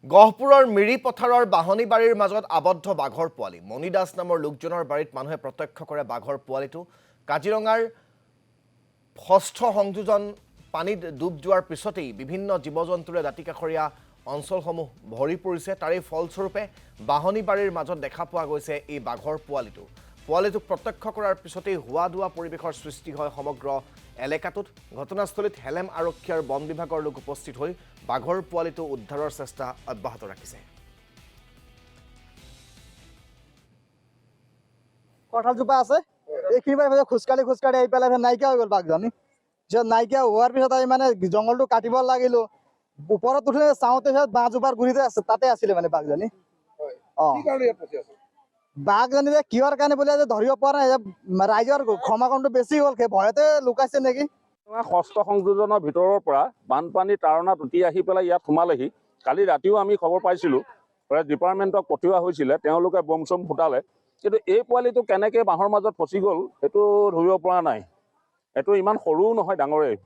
গহপুৰৰ মিৰি পথাৰৰ বাহনী বাৰীৰ মাজত আবদ্ধ বাঘৰ পোৱালি মণি দাস নামৰ লোকজনৰ বাৰীত মানুহে প্ৰত্যক্ষ কৰে বাঘৰ পোৱালিটো কাজিৰঙাৰ ষষ্ঠ সংযোজন পানীত ডুব যোৱাৰ পিছতেই বিভিন্ন জীৱ-জন্তুৰে দাঁতিকাষৰীয়া অঞ্চলসমূহ ভৰি পৰিছে তাৰে ফলস্বৰূপে বাহনী বাৰীৰ মাজত দেখা পোৱা গৈছে এই বাঘৰ পোৱালিটোক প্ৰত্যক্ষ কৰাৰ পিছতেই হোৱা দুৱা পৰিৱেশৰ সৃষ্টি হয় সমগ্ৰ এলেকাটোত ঘটনাস্থলীত হেলেম আৰক্ষী আৰু বন বিভাগৰ লোক উপস্থিত হৈ বাঘৰ পোৱালিটো উদ্ধাৰৰ চেষ্টা অব্যাহত ৰাখিছে কঁঠালজোপা আছে এইখিনি পাই খোজকাঢ়ি আহি পেলাই নাইকিয়া হৈ গ'ল বাঘজনী যে নাইকিয়া হোৱাৰ পিছত আমি মানে জংঘলটো কাটিব লাগিলো ওপৰত উঠি চাওঁতে বাঁহজোপাৰ গুৰিতে আছে তাতে আছিলে মানে বাঘজনী বাঘজনী যে কিহৰ কাৰণে বোলে ধৰিব পৰা নাই ৰাইজৰ ক্ষমাকণটো বেছি হ'ল সেই ভয়তে লুকাইছে নেকি ষষ্ঠ সংযোজনৰ ভিতৰৰ পৰা বানপানী তাৰণাত উটি আহি পেলাই ইয়াত সোমালেহি কালি ৰাতিও আমি খবৰ পাইছিলোঁ ডিপাৰ্টমেণ্টক পঠিওৱা হৈছিলে তেওঁলোকে বম চম ফুটালে কিন্তু এই পোৱালিটো কেনেকৈ বাঁহৰ মাজত ফচি গ'ল সেইটো ধৰিব পৰা নাই এইটো ইমান সৰুও নহয় ডাঙৰেই